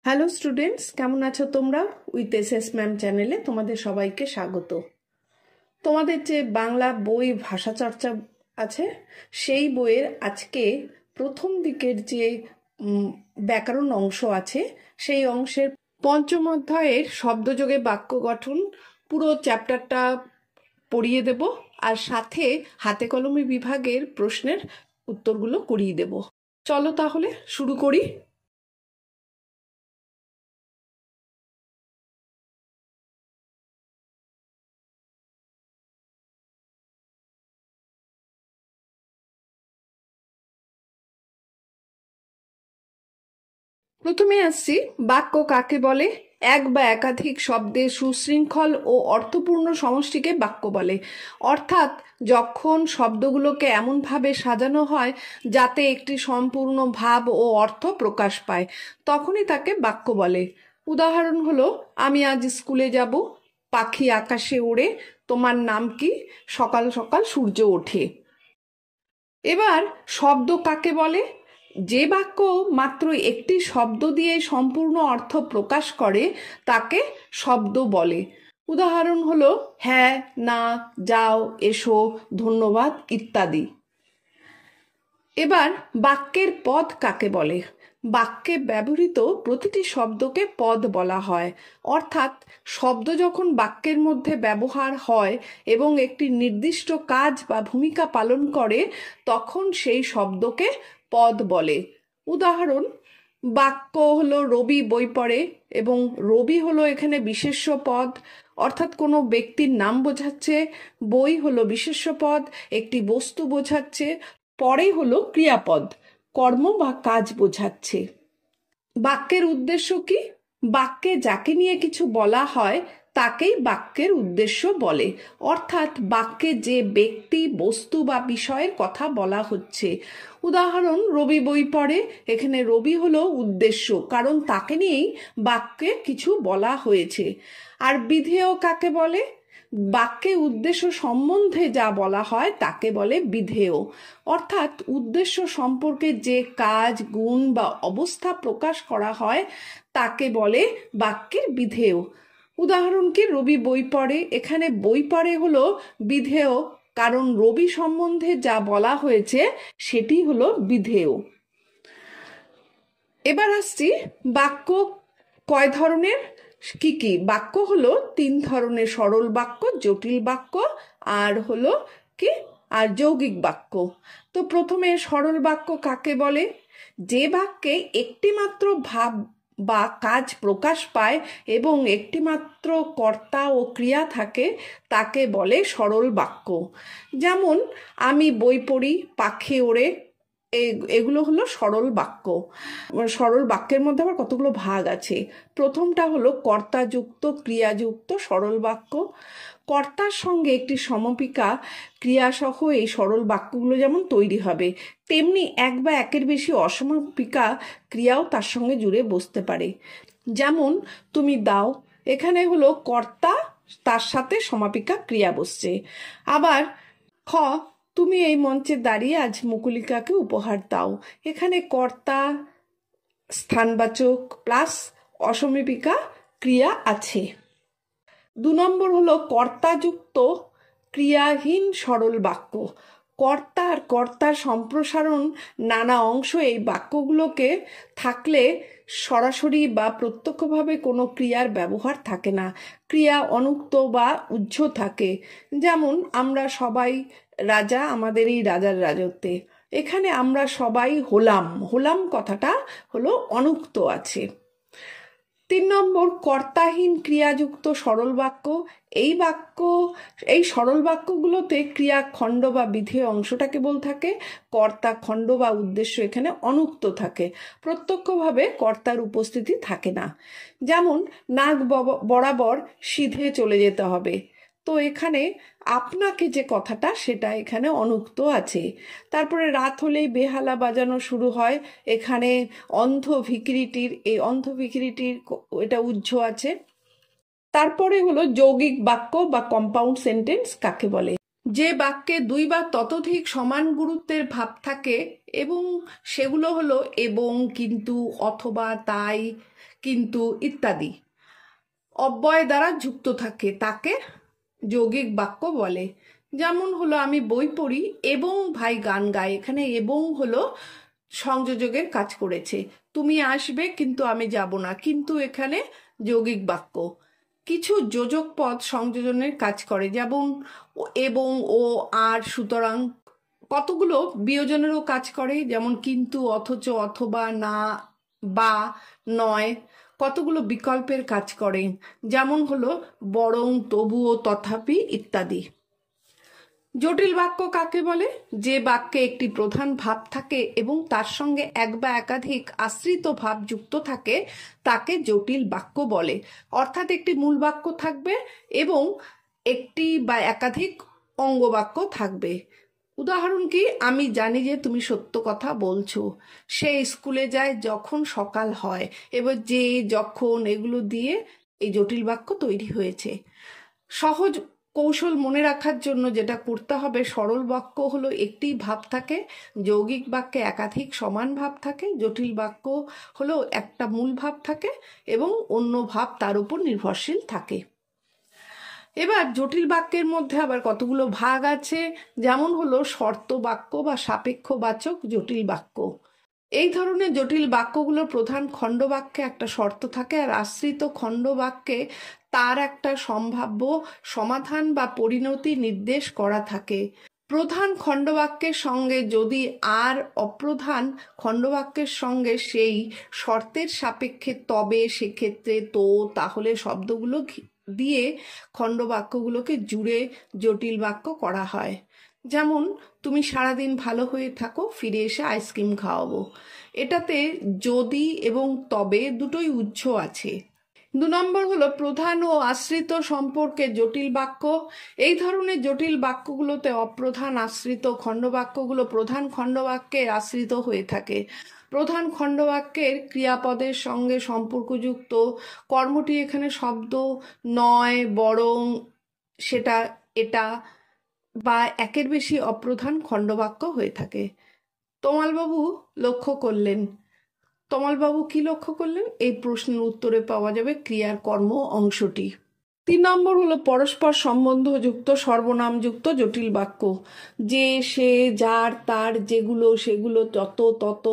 Hello students, কেমন আছো তোমরা? উইথ এসএস ম্যাম চ্যানেলে তোমাদের সবাইকে স্বাগত। তোমাদের যে বাংলা বই ভাষা চর্চা আছে, সেই বইয়ের আজকে প্রথম দিকের যে ব্যাকরণ অংশ আছে, সেই অংশের পঞ্চম অধ্যায়ের শব্দযোগে বাক্য গঠন পুরো চ্যাপ্টারটা পড়িয়ে দেব, আর সাথে হাতে কলমে বিভাগের প্রশ্নের উত্তরগুলো করিয়ে দেব। চলো তাহলে শুরু করি। প্রথমে আসছি, বাক্য কাকে বলে? এক বা একাধিক শব্দের সুশৃঙ্খল ও অর্থপূর্ণ সমষ্টিকে বাক্য বলে। অর্থাৎ যখন শব্দগুলোকে এমনভাবে সাজানো হয় যাতে একটি সম্পূর্ণ ভাব ও অর্থ প্রকাশ পায়, তখনই তাকে বাক্য বলে। উদাহরণ হলো, আমি আজ স্কুলে যাব, পাখি আকাশে ওড়ে, তোমার নাম কি, সকাল সকাল সূর্য ওঠে। এবার শব্দ কাকে বলে? যে বাক্য মাত্র একটি শব্দ দিয়ে সম্পূর্ণ অর্থ প্রকাশ করে তাকে শব্দ বলে। উদাহরণ হলো হ্যাঁ, না, যাও, এসো, ধন্যবাদ ইত্যাদি। এবার বাক্যের পদ কাকে বলে? বাক্যে ব্যবহৃত প্রতিটি শব্দকে পদ বলা হয়। অর্থাৎ শব্দ যখন বাক্যের মধ্যে ব্যবহার হয় এবং একটি নির্দিষ্ট কাজ বা ভূমিকা পালন করে, তখন সেই শব্দকে পদ বলে। উদাহরণ, বাক্য হলো রবি বই পড়ে, এবং রবি হলো এখানে বিশেষ্য পদ, অর্থাৎ কোনো ব্যক্তির নাম বোঝাচ্ছে। বই হলো বিশেষ্য পদ, একটি বস্তু বোঝাচ্ছে। পরে হলো ক্রিয়াপদ, কর্ম বা কাজ বোঝাচ্ছে। বাক্যের উদ্দেশ্য কি? বাক্যে যাকে নিয়ে কিছু বলা হয় তাকেই বাক্যের উদ্দেশ্য বলে। অর্থাৎ বাক্যে যে ব্যক্তি, বস্তু বা বিষয়ের কথা বলা হচ্ছে। উদাহরণ, রবি বই পড়ে, এখানে রবি হলো উদ্দেশ্য, কারণ তাকে নিয়েই বাক্যে কিছু বলা হয়েছে। আর বিধেয় কাকে বলে? বাক্যে উদ্দেশ্য সম্বন্ধে যা বলা হয় তাকে বলে বিধেয়। অর্থাৎ উদ্দেশ্য সম্পর্কে যে কাজ, গুণ বা অবস্থা প্রকাশ করা হয় তাকে বলে বাক্যের বিধেয়। উদাহরণ কি, রবি বই পড়ে, এখানে বই পড়ে হলো বিধেয়, কারণ রবি সম্বন্ধে যা বলা হয়েছে সেটি হলো বিধেয়। এবার আসছি, বাক্য কয় ধরনের, কি কি? বাক্য হলো 3 ধরনের: সরল বাক্য, জটিল বাক্য, আর হলো কি, আর যৌগিক বাক্য। তো প্রথমে সরল বাক্য কাকে বলে? যে বাক্যে একটি মাত্র ভাব বা কাজ প্রকাশ পায় এবং একটি মাত্র কর্তা ও ক্রিয়া থাকে তাকে বলে সরল বাক্য। যেমন, আমি বই পড়ি, পাখি ওড়ে, এগুলো হলো সরল বাক্য। সরল বাক্যের মধ্যে আবার কতগুলো ভাগ আছে। প্রথমটা হলো কর্তাযুক্ত ক্রিয়াযুক্ত সরল বাক্য। কর্তার সঙ্গে একটি সমপিকা ক্রিয়াসহ এই সরল বাক্যগুলো যেমন তৈরি হবে, তেমনি এক বা একের বেশি অসমপিকা ক্রিয়াও তার সঙ্গে জুড়ে বসতে পারে। যেমন, তুমি দাও, এখানে হলো কর্তা, তার সাথে সমাপিকা ক্রিয়া বসছে। আবার খ, তুমি এই মঞ্চে দাঁড়িয়ে আজ মুকুলিকাকে উপহার দাও, এখানে কর্তা, স্থানবাচক প্লাস অসমীপিকা ক্রিয়া আছে। 2 নম্বর হলো কর্তাযুক্ত ক্রিয়াহীন সরল বাক্য। কর্তা আর কর্তার সম্প্রসারণ নানা অংশ এই বাক্যগুলোকে থাকলে সরাসরি বা প্রত্যক্ষভাবে কোনো ক্রিয়ার ব্যবহার থাকে না, ক্রিয়া অনুক্ত বা উহ্য থাকে। যেমন, আমরা সবাই রাজা আমাদের এই রাজার রাজত্বে, এখানে আমরা সবাই হলাম, হলাম কথাটা হলো অনুক্ত আছে। 3 নম্বর কর্তাহীন ক্রিয়াযুক্ত সরল বাক্য। এই সরল বাক্যগুলোতে ক্রিয়া খণ্ড বা বিধেয় অংশটা কেবল থাকে, কর্তা খণ্ড বা উদ্দেশ্য এখানে অনুক্ত থাকে, প্রত্যক্ষভাবে কর্তার উপস্থিতি থাকে না। যেমন, নাক বরাবর সিধে চলে যেতে হবে, তো এখানে আপনাকে যে কথাটা সেটা এখানে অনুক্ত আছে। তারপরে রাত হলেই বেহালা বাজানো শুরু হয়, এখানে অন্ধ ভিখিরিটির, এই অন্ধ ভিখিরিটির এটা উহ্য আছে। তারপরে হলো যৌগিক বাক্য বা কম্পাউন্ড সেন্টেন্স কাকে বলে? যে বাক্যে দুই বা ততোধিক সমান গুরুত্বের ভাব থাকে এবং সেগুলো হলো এবং, কিন্তু, অথবা, তাই, কিন্তু ইত্যাদি অব্যয় দ্বারা যুক্ত থাকে তাকে যৌগিক বাক্য বলে। যেমন হলো আমি বই পড়ি এবং ভাই গান গায়, এখানে এবং হলো সংযোজকের কাজ করেছে। তুমি আসবে কিন্তু আমি যাব না, কিন্তু এখানে যৌগিক বাক্য। কিছু যোজক পদ সংযোজনের কাজ করে, যেমন এবং, ও, আর, সুতরাং। কতগুলো বিয়োজনেরও কাজ করে, যেমন কিন্তু, অথচ, অথবা, না, বা, নয়। কতগুলো বিকল্পের কাজ করে, যেমন হলো বরং, তবুও, তথাপি ইত্যাদি। জটিল বাক্য কাকে বলে? যে বাক্যে একটি প্রধান ভাব থাকে এবং তার সঙ্গে এক বা একাধিক আশ্রিত ভাব যুক্ত থাকে তাকে জটিল বাক্য বলে। অর্থাৎ একটি মূল বাক্য থাকবে এবং একটি বা একাধিক অঙ্গবাক্য থাকবে। উদাহরণ কি, আমি জানি যে তুমি সত্য কথা বলছো। সে স্কুলে যায় যখন সকাল হয়। এবার যে, যখন, এগুলো দিয়ে এই জটিল বাক্য তৈরি হয়েছে। সহজ কৌশল মনে রাখার জন্য যেটা করতে হবে, সরল বাক্য হলো একটি ভাব থাকে, যৌগিক বাক্যে একাধিক সমান ভাব থাকে, জটিল বাক্য হলো একটা মূল ভাব থাকে এবং অন্য ভাব তার উপর নির্ভরশীল থাকে। এবার জটিল বাক্যের মধ্যে আবার কতগুলো ভাগ আছে, যেমন হলো শর্ত বাক্য বা সাপেক্ষবাচক জটিল বাক্য। এই ধরনের জটিল বাক্যগুলোর প্রধান খণ্ডবাক্যে একটা শর্ত থাকে আর আশ্রিত খণ্ডবাক্যে তার একটা সম্ভাব্য সমাধান বা পরিণতি নির্দেশ করা থাকে। প্রধান খণ্ডবাক্যের সঙ্গে যদি আর অপ্রধান খণ্ডবাক্যের সঙ্গে সেই শর্তের সাপেক্ষে তবে, সেক্ষেত্রে, তো, তাহলে শব্দগুলো দিয়ে খণ্ডবাক্যগুলোকে জুড়ে জটিল বাক্য করা হয়। যেমন তুমি সারাদিন ভালো হয়ে থাকো, ফিরে এসে আইসক্রিম খাওয়াবো। এটাতে যদি এবং তবে দুটোই উৎস আছে। 2 নম্বর হলো প্রধান ও আশ্রিত সম্পর্কে জটিল বাক্য। এই ধরনের জটিল বাক্যগুলোতে অপ্রধান আশ্রিত খণ্ডবাক্যগুলো প্রধান খণ্ডবাক্যে আশ্রিত হয়ে থাকে। প্রধান খণ্ডবাক্যের ক্রিয়াপদের সঙ্গে সম্পর্কযুক্ত কর্মটি এখানে শব্দ নয়, বরং, সেটা, এটা বা একের বেশি অপ্রধান খণ্ডবাক্য হয়ে থাকে। তমালবাবু লক্ষ্য করলেন। তমালবাবু কি লক্ষ্য করলেন? এই প্রশ্নের উত্তরে পাওয়া যাবে ক্রিয়ার কর্ম অংশটি। 3 নম্বর হলো পরস্পর সম্বন্ধযুক্ত সর্বনামযুক্ত জটিল বাক্য। যে, সে, যার, তার, যেগুলো, সেগুলো, যত, তত,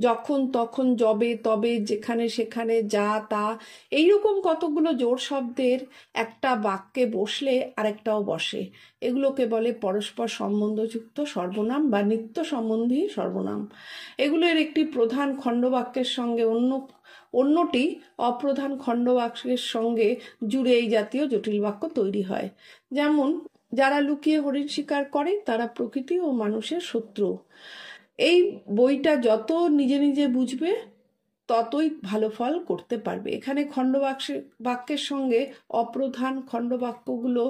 যখন, তখন, যবে, তবে, যেখানে, সেখানে, যা, তা, এইরকম কতগুলো জোড় শব্দের একটা বাক্যে বসলে আরেকটাও বসে। এগুলোকে বলে পরস্পর সম্বন্ধযুক্ত সর্বনাম বা নিত্য সম্বন্ধী সর্বনাম। এগুলোর একটি প্রধান খণ্ডবাক্যের সঙ্গে অন্যটি অপ্রধান খণ্ডবাক্যের সঙ্গে জুড়ে এই জাতীয় জটিল বাক্য তৈরি হয়। যেমন, যারা লুকিয়ে হরিণ শিকার করে তারা প্রকৃতি ও মানুষের শত্রু। এই বইটা যত নিজে নিজে বুঝবে ততই ভালো ফল করতে পারবে। এখানে বাক্যের সঙ্গে অপ্রধান খণ্ডবাক্যগুলো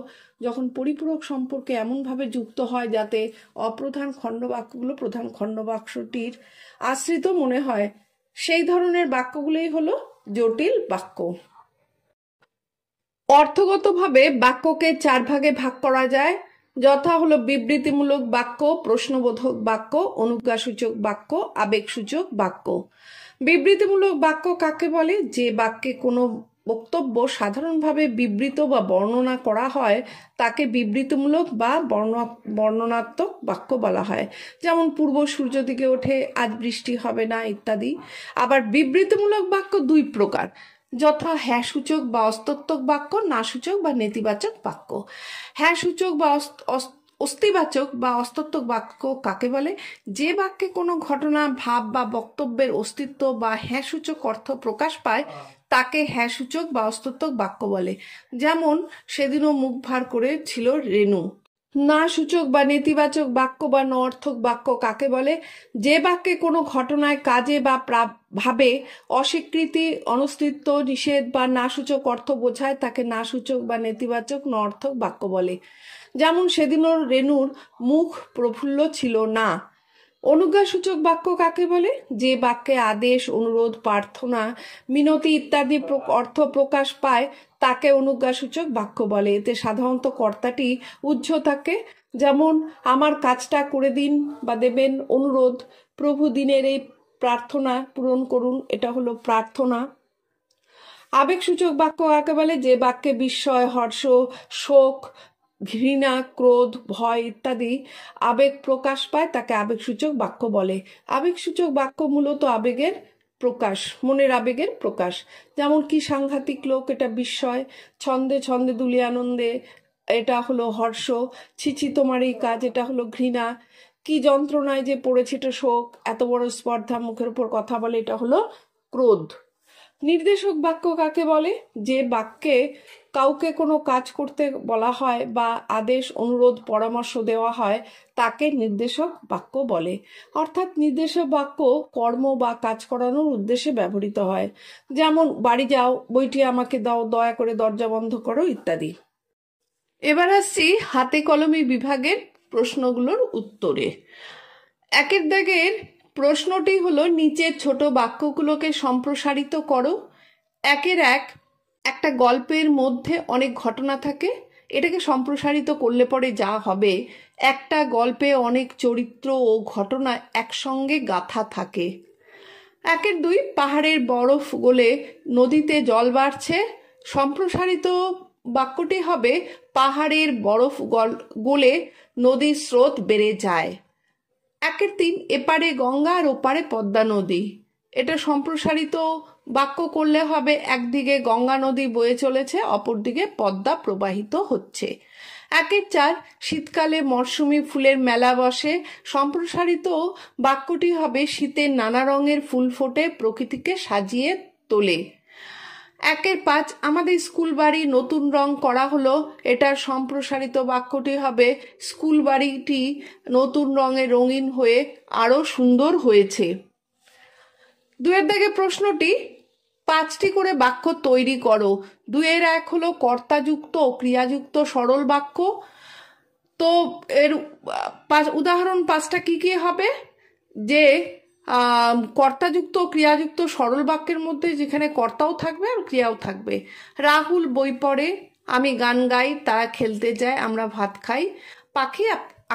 যখন পরিপূরক সম্পর্কে এমনভাবে যুক্ত হয় যাতে অপ্রধান খণ্ডবাক্যগুলো প্রধান খণ্ডবাক্যটির আশ্রিত মনে হয়, সেই ধরনের বাক্যগুলোই হলো জটিল বাক্য। অর্থগতভাবে বাক্যকে 4 ভাগে ভাগ করা যায়, যথা হলো বিবৃতিমূলক বাক্য, প্রশ্নবোধক বাক্য, অনুজ্ঞাসূচক বাক্য, আবেগসূচক বাক্য। বিবৃতিমূলক বাক্য কাকে বলে? যে বাক্যে কোনো বক্তব্য সাধারণভাবে বিবৃত বা বর্ণনা করা হয় তাকে বিবৃতিমূলক বা বর্ণনাত্মক বাক্য বলা হয়। যেমন, পূর্ব সূর্য দিকে ওঠে, আজ বৃষ্টি হবে না ইত্যাদি। আবার বিবৃতিমূলক বাক্য 2 প্রকার, যথা হ্যাঁ সূচক বা অস্তত্বক বাক্য, না সূচক বা নেতিবাচক বাক্য। হ্যাঁ সূচক বা অস্তিবাচক বা অস্তত্বক বাক্য কাকে বলে? যে বাক্যে কোনো ঘটনা, ভাব বা বক্তব্যের অস্তিত্ব বা হ্যাঁ সূচক অর্থ প্রকাশ পায় তাকে হ্যাঁ সূচক বা অস্তত্বক বাক্য বলে। যেমন, সেদিনও মুখ ভার করে ছিল রেণু। না সূচক বা নেতিবাচক বাক্য বা নঅর্থক বাক্য কাকে বলে? যে বাক্যে কোনো ঘটনায়, কাজে বা ভাবে অস্বীকৃতি, অনস্তিত্ব, নিষেধ বা না সূচক অর্থ বোঝায় তাকে না সূচক বা নেতিবাচক নঅর্থক বাক্য বলে। যেমন, সেদিনও রেণুর মুখ প্রফুল্ল ছিল না। অনুজ্ঞাসূচক বাক্য কাকে বলে? যে বাক্যে আদেশ, অনুরোধ, প্রার্থনা, মিনতি ইত্যাদি অর্থ প্রকাশ পায় তাকে অনুজ্ঞাসূচক বাক্য বলে। এতে সাধারণত কর্তাটি উহ্য থাকে, যেমন আমার কাজটা করে দিন বা দেবেন, অনুরোধ, প্রভু দিনের এই প্রার্থনা পূরণ করুন, এটা হলো প্রার্থনা। আবেগসূচক বাক্য কাকে বলে? যে বাক্যে বিস্ময়, হর্ষ, শোক, ঘৃণা, ক্রোধ, ভয় ইত্যাদি আবেগ প্রকাশ পায় তাকে আবেগসূচক বাক্য বলে। আবেগসূচক বাক্য মূলত আবেগের প্রকাশ, মনের আবেগের প্রকাশ। যেমন কি সাংঘাতিক লোক, এটা বিস্ময়। ছন্দে ছন্দে দুলিয়ে আনন্দে, এটা হলো হর্ষ। ছিছি তোমার এই কাজ, এটা হলো ঘৃণা। কি যন্ত্রণায় যে পড়েছে, এটা শোক। এত বড় স্পর্ধা, মুখের উপর কথা বলে, এটা হলো ক্রোধ। নির্দেশক বাক্য কাকে বলে? যে বাক্যে কাউকে কোনো কাজ করতে বলা হয় বা আদেশ, অনুরোধ, পরামর্শ দেওয়া হয় তাকে নির্দেশক বাক্য বলে। অর্থাৎ নির্দেশক বাক্য কর্ম বা কাজ করানোর উদ্দেশ্যে ব্যবহৃত হয়। যেমন বাড়ি যাও, বইটি আমাকে দাও, দয়া করে দরজা বন্ধ করো ইত্যাদি। এবার আসছি হাতে কলমে বিভাগের প্রশ্নগুলোর উত্তরে। একের দাগের প্রশ্নটি হলো নিচের ছোট বাক্যগুলোকে সম্প্রসারিত করো। একের একটা গল্পের মধ্যে অনেক ঘটনা থাকে, এটাকে সম্প্রসারিত করলে পরে যা হবে, একটা গল্পে অনেক চরিত্র ও ঘটনা একসঙ্গে গাঁথা থাকে। একের দুই, পাহাড়ের বরফ গলে নদীতে জল বাড়ছে। সম্প্রসারিত বাক্যটি হবে পাহাড়ের বরফ গলে নদীর স্রোত বেড়ে যায়। একের তিন, এপারে গঙ্গা আর ওপারে পদ্মা নদী। এটা সম্প্রসারিত বাক্য করলে হবে একদিকে গঙ্গা নদী বয়ে চলেছে, অপরদিকে পদ্মা প্রবাহিত হচ্ছে। একের চার, শীতকালে মরশুমি ফুলের মেলা বসে। সম্প্রসারিত বাক্যটি হবে শীতের নানা রঙের ফুল ফোটে, প্রকৃতিকে সাজিয়ে তোলে। একের পাঁচ, আমাদের স্কুল বাড়ি নতুন রং করা হলো। এটার সম্প্রসারিত বাক্যটি হবে স্কুল বাড়িটি নতুন রঙে রঙিন হয়ে আরো সুন্দর হয়েছে। দুয়ের দাগে প্রশ্নটি, পাঁচটি করে বাক্য তৈরি করো। দুয়ের এক হলো কর্তাযুক্ত ও ক্রিয়াযুক্ত সরল বাক্য। তো এর উদাহরণ পাঁচটা কি কি হবে? যে কর্তাযুক্ত ও ক্রিয়াযুক্ত সরল বাক্যের মধ্যে যেখানে কর্তাও থাকবে আর ক্রিয়াও থাকবে। রাহুল বই পড়ে, আমি গান গাই, তারা খেলতে যায়, আমরা ভাত খাই, পাখি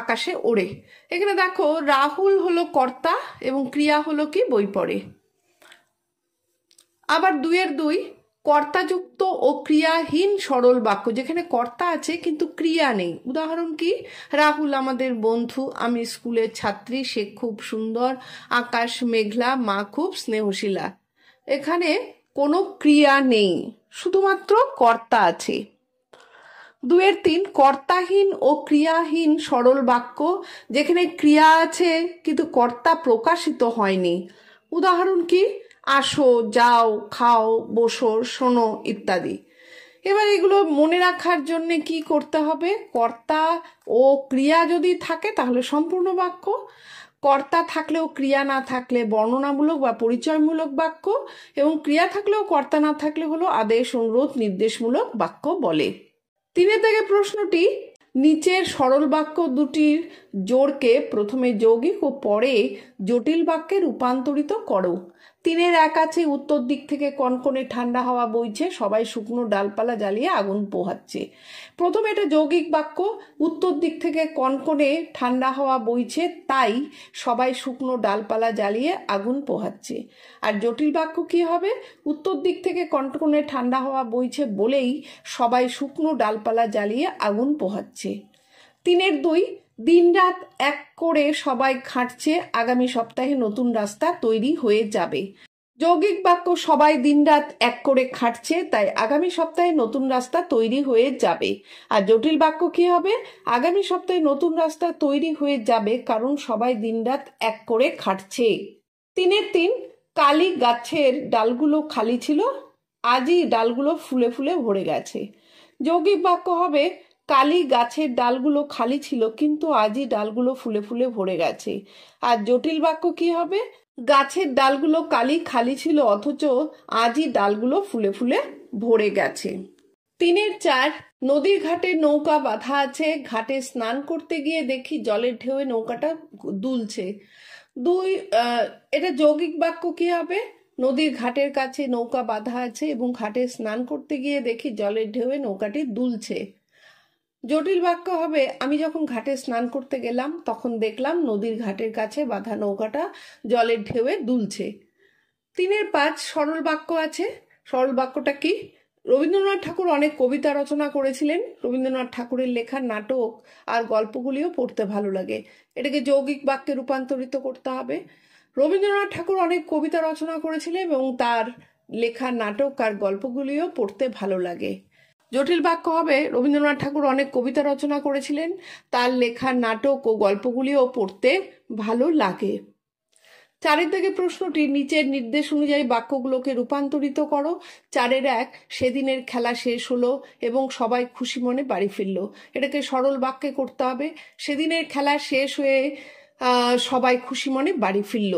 আকাশে ওড়ে। এখানে দেখো রাহুল হলো কর্তা এবং ক্রিয়া হলো কি বই পড়ে। আবার দুয়ের দুই, কর্তাযুক্ত ও ক্রিয়াহীন সরল বাক্য, যেখানে কর্তা আছে কিন্তু ক্রিয়া নেই। উদাহরণ কি? রাহুল আমাদের বন্ধু, আমি স্কুলের ছাত্রী, সে খুব সুন্দর, আকাশ মেঘলা, মা খুব স্নেহশীলা। এখানে কোনো ক্রিয়া নেই, শুধুমাত্র কর্তা আছে। দুয়ের তিন, কর্তাহীন ও ক্রিয়াহীন সরল বাক্য, যেখানে ক্রিয়া আছে কিন্তু কর্তা প্রকাশিত হয়নি। উদাহরণ কি? আসো, যাও, খাও, বসো, শোনো ইত্যাদি। এবার এগুলো মনে রাখার জন্য কি করতে হবে? কর্তা ও ক্রিয়া যদি থাকে তাহলে সম্পূর্ণ বাক্য, কর্তা থাকলেও ক্রিয়া না থাকলে বর্ণনামূলক বা পরিচয়মূলক বাক্য, এবং ক্রিয়া থাকলেও কর্তা না থাকলে হলো আদেশ, অনুরোধ, নির্দেশমূলক বাক্য বলে। তিনের দাগে প্রশ্নটি, নিচের সরল বাক্য দুটির জোড়কে প্রথমে যৌগিক ও পরে জটিল বাক্যে রূপান্তরিত করো। তিনের এক আছে, উত্তর দিক থেকে কনকনে ঠান্ডা হাওয়া বইছে, সবাই শুকনো ডালপালা জ্বালিয়ে আগুন পোহাচ্ছে। প্রথমে এটা যৌগিক বাক্য, উত্তর দিক থেকে কনকনে ঠান্ডা হাওয়া বইছে, তাই সবাই শুকনো ডালপালা জ্বালিয়ে আগুন পোহাচ্ছে। আর জটিল বাক্য কি হবে? উত্তর দিক থেকে কনকনে ঠান্ডা হাওয়া বইছে বলেই সবাই শুকনো ডালপালা জ্বালিয়ে আগুন পোহাচ্ছে। তিনের দুই, দিনরাত এক করে সবাই খাটছে, আগামী সপ্তাহে নতুন রাস্তা তৈরি হয়ে যাবে। যৌগিক বাক্য, সবাই দিনরাত এক করে খাটছে, তাই আগামী সপ্তাহে নতুন রাস্তা তৈরি হয়ে যাবে। আর জটিল বাক্য কি হবে? আগামী সপ্তাহে নতুন রাস্তা তৈরি হয়ে যাবে কারণ সবাই দিনরাত এক করে খাটছে। তিনের তিন, কালি গাছের ডালগুলো খালি ছিল, আজই ডালগুলো ফুলে ফুলে ভরে গেছে। যৌগিক বাক্য হবে কালি গাছের ডালগুলো খালি ছিল কিন্তু আজই ডালগুলো ফুলে ফুলে ভরে গেছে। আর জটিল বাক্য কি হবে? গাছের ডালগুলো কালি খালি ছিল অথচ আজই ডালগুলো ফুলে ফুলে ভরে গেছে। তিনের চার, নদীর ঘাটে নৌকা বাঁধা আছে, ঘাটে স্নান করতে গিয়ে দেখি জলের ঢেউয়ে নৌকাটা দুলছে। এটা যৌগিক বাক্য কি হবে? নদীর ঘাটের কাছে নৌকা বাঁধা আছে এবং ঘাটে স্নান করতে গিয়ে দেখি জলের ঢেউয়ে নৌকাটি দুলছে। জটিল বাক্য হবে আমি যখন ঘাটে স্নান করতে গেলাম তখন দেখলাম নদীর ঘাটের কাছে বাঁধা নৌকাটা জলের ঢেউয়ে দুলছে। 3-5 সরল বাক্য আছে। সরল বাক্যটা কি? রবীন্দ্রনাথ ঠাকুর অনেক কবিতা রচনা করেছিলেন। রবীন্দ্রনাথ ঠাকুরের লেখা নাটক আর গল্পগুলিও পড়তে ভালো লাগে। এটাকে যৌগিক বাক্যে রূপান্তরিত করতে হবে। রবীন্দ্রনাথ ঠাকুর অনেক কবিতা রচনা করেছিলেন এবং তার লেখা নাটক আর গল্পগুলিও পড়তে ভালো লাগে। জটিল বাক্য হবে রবীন্দ্রনাথ ঠাকুর অনেক কবিতা রচনা করেছিলেন, তার লেখা নাটক ও গল্পগুলিও পড়তে ভালো লাগে। 4 থেকে প্রশ্নটি নিচের নির্দেশ অনুযায়ী বাক্যগুলোকে রূপান্তরিত করো। 4-1 সেদিনের খেলা শেষ হলো এবং সবাই খুশি মনে বাড়ি ফিরল। এটাকে সরল বাক্যে করতে হবে। সেদিনের খেলা শেষ হয়ে সবাই খুশি মনে বাড়ি ফিরল।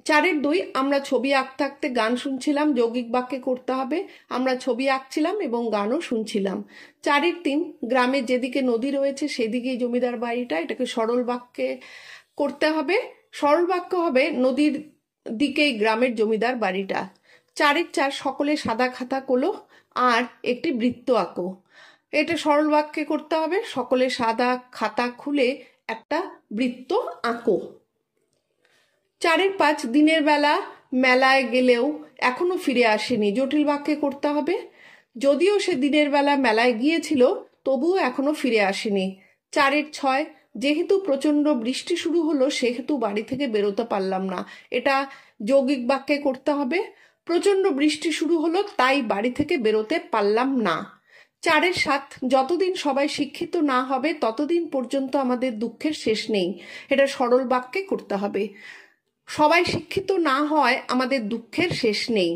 4-2 আমরা ছবি আঁকতে আঁকতে গান শুনছিলাম। যৌগিক বাক্যে করতে হবে। আমরা ছবি আঁকছিলাম এবং গানও শুনছিলাম। 4-3 গ্রামের যেদিকে নদী রয়েছে সেদিকেই জমিদার বাড়িটা। এটাকে সরল বাক্যে করতে হবে। সরল বাক্য হবে নদীর দিকেই গ্রামের জমিদার বাড়িটা। 4-4 সকলে সাদা খাতা তোলো আর একটি বৃত্ত আঁকো। এটা সরল বাক্যে করতে হবে। সকলে সাদা খাতা খুলে একটা বৃত্ত আঁকো। 4-5 দিনের বেলা মেলায় গেলেও এখনো ফিরে আসেনি। জটিল বাক্যে করতে হবে। যদিও সে দিনের বেলা মেলায় গিয়েছিল তবুও এখনো ফিরে আসেনি। 4-6 যেহেতু প্রচন্ড বৃষ্টি শুরু হলো সেহেতু বাড়ি থেকে বেরোতে পারলাম না। এটা যৌগিক বাক্যে করতে হবে। প্রচন্ড বৃষ্টি শুরু হলো তাই বাড়ি থেকে বেরোতে পারলাম না। 4-7 যতদিন সবাই শিক্ষিত না হবে ততদিন পর্যন্ত আমাদের দুঃখের শেষ নেই। এটা সরল বাক্যে করতে হবে। সবাই শিক্ষিত না হয় আমাদের দুঃখের শেষ নেই।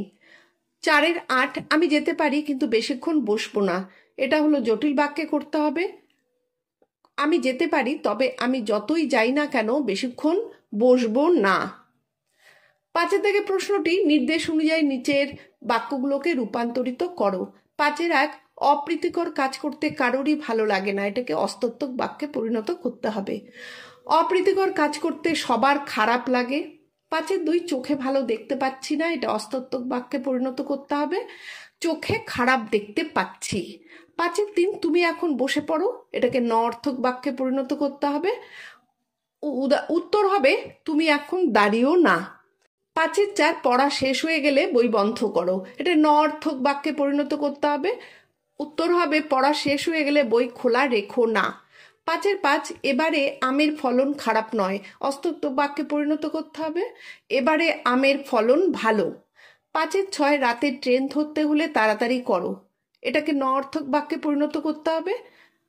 4-8 আমি যেতে পারি কিন্তু বেশিক্ষণ বসবো না। এটা হলো জটিল বাক্যে করতে হবে। আমি যেতে পারি তবে আমি যতই যাই না কেন বেশিক্ষণ বসবো না। 5 থেকে প্রশ্নটি নির্দেশ অনুযায়ী নিচের বাক্যগুলোকে রূপান্তরিত করো। 5-1 অপ্রীতিকর কাজ করতে কারোরই ভালো লাগে না। এটাকে অস্তত্বক বাক্যে পরিণত করতে হবে। অপ্রীতিকর কাজ করতে সবার খারাপ লাগে। 5-2 চোখে ভালো দেখতে পাচ্ছি না। এটা অস্তত্বক বাক্যে পরিণত করতে হবে। চোখে খারাপ দেখতে পাচ্ছি। 5-3 তুমি এখন বসে পড়ো। এটাকে ন-অর্থক বাক্যে পরিণত করতে হবে। উত্তর হবে তুমি এখন দাঁড়িয়েও না। 5-4 পড়া শেষ হয়ে গেলে বই বন্ধ করো। এটা ন-অর্থক বাক্যে পরিণত করতে হবে। উত্তর হবে পড়া শেষ হয়ে গেলে বই খোলা রেখো না। 5-5 এবারে আমের ফলন খারাপ নয়। অস্তত্বক বাক্যে পরিণত করতে হবে। এবারে আমের ফলন ভালো। 5-6 রাতে ট্রেন ধরতে হলে তাড়াতাড়ি করো। এটাকে ন-অর্থক বাক্যে পরিণত করতে হবে।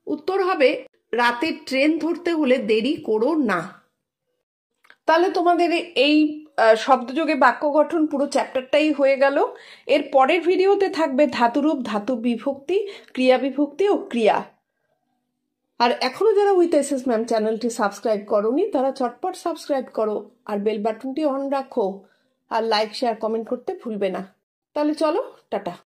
উত্তর হবে রাতে ট্রেন ধরতে হলে দেরি করো না। তাহলে তোমাদের এই শব্দযোগে বাক্য গঠন পুরো চ্যাপ্টারটাই হয়ে গেল। এর পরের ভিডিওতে থাকবে ধাতুরূপ, ধাতু বিভক্তি, ক্রিয়া বিভক্তি ও ক্রিয়া। আর এখনো যারা উইথ এসএস ম্যাম চ্যানেলটি সাবস্ক্রাইব করোনি তারা চটপট সাবস্ক্রাইব করো আর বেল বাটনটি অন রাখো আর লাইক শেয়ার কমেন্ট করতে ভুলবে না। তাহলে চলো, টাটা।